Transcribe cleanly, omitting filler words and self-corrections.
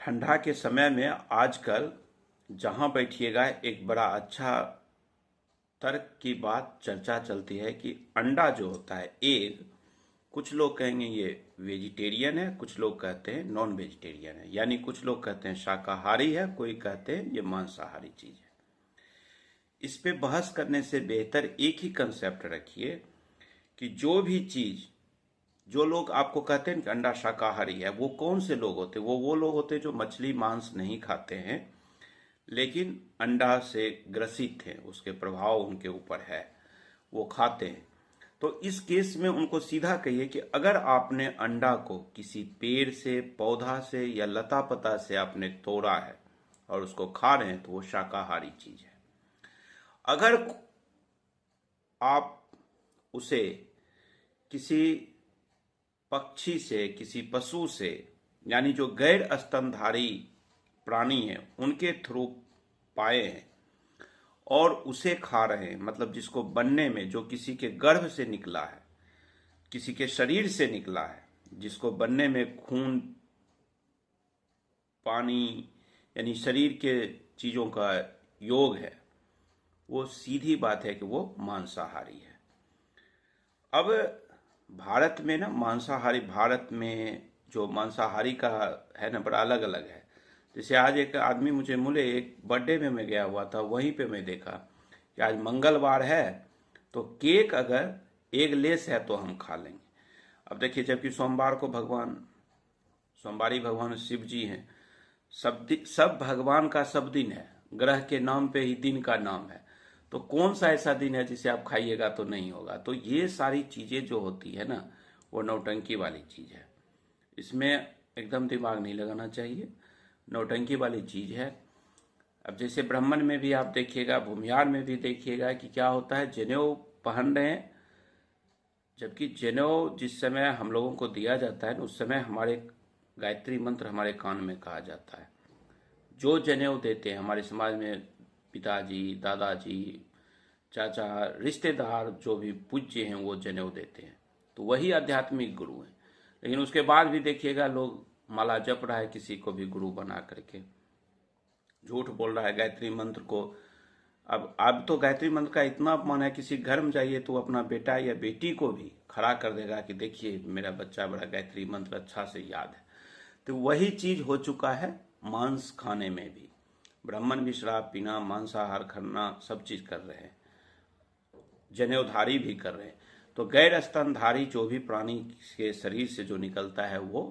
ठंडा के समय में आजकल जहां बैठिएगा एक बड़ा अच्छा तर्क की बात चर्चा चलती है कि अंडा जो होता है एग, कुछ लोग कहेंगे ये वेजिटेरियन है, कुछ लोग कहते हैं नॉन वेजिटेरियन है, यानी कुछ लोग कहते हैं शाकाहारी है, कोई कहते हैं ये मांसाहारी चीज है। इस पे बहस करने से बेहतर एक ही कंसेप्ट रखिए कि जो भी चीज, जो लोग आपको कहते हैं कि अंडा शाकाहारी है, वो कौन से लोग होते हैं? वो लोग होते हैं जो मछली मांस नहीं खाते हैं लेकिन अंडा से ग्रसित हैं, उसके प्रभाव उनके ऊपर है, वो खाते हैं। तो इस केस में उनको सीधा कहिए कि अगर आपने अंडा को किसी पेड़ से, पौधा से या लता पता से आपने तोड़ा है और उसको खा रहे हैं तो वो शाकाहारी चीज है। अगर आप उसे किसी पक्षी से, किसी पशु से, यानी जो गैर स्तनधारी प्राणी है उनके थ्रू पाए हैं और उसे खा रहे हैं, मतलब जिसको बनने में, जो किसी के गर्भ से निकला है, किसी के शरीर से निकला है, जिसको बनने में खून, पानी, यानी शरीर के चीजों का योग है, वो सीधी बात है कि वो मांसाहारी है। अब भारत में ना मांसाहारी, भारत में जो मांसाहारी का है ना बड़ा अलग अलग है। जैसे आज एक आदमी मुझे मिले, एक बर्थडे में मैं गया हुआ था, वहीं पे मैं देखा कि आज मंगलवार है तो केक अगर एगलेस है तो हम खा लेंगे। अब देखिए, जबकि सोमवार को भगवान, सोमवारी भगवान शिव जी हैं, सब भगवान का सब दिन है, ग्रह के नाम पे ही दिन का नाम है, तो कौन सा ऐसा दिन है जिसे आप खाइएगा तो नहीं होगा? तो ये सारी चीजें जो होती है ना, वो नौटंकी वाली चीज है, इसमें एकदम दिमाग नहीं लगाना चाहिए, नौटंकी वाली चीज है। अब जैसे ब्राह्मण में भी आप देखिएगा, भूमिहार में भी देखिएगा कि क्या होता है, जनेऊ पहन रहे हैं, जबकि जनेऊ जिस समय हम लोगों को दिया जाता है उस समय हमारे गायत्री मंत्र हमारे कान में कहा जाता है। जो जनेऊ देते हैं हमारे समाज में, पिताजी, दादाजी, चाचा, रिश्तेदार जो भी पूज्य हैं वो जनेऊ देते हैं, तो वही आध्यात्मिक गुरु हैं। लेकिन उसके बाद भी देखिएगा लोग माला जप रहा है किसी को भी गुरु बना करके, झूठ बोल रहा है गायत्री मंत्र को। अब तो गायत्री मंत्र का इतना अपमान है, किसी घर में जाइए तो अपना बेटा या बेटी को भी खड़ा कर देगा कि देखिए मेरा बच्चा बड़ा गायत्री मंत्र अच्छा से याद है। तो वही चीज हो चुका है मांस खाने में भी। ब्राह्मण भी शराब पीना, मांसाहार खाना, सब चीज कर रहे हैं, जनेऊधारी भी कर रहे हैं। तो गैर स्तनधारी जो भी प्राणी के शरीर से जो निकलता है वो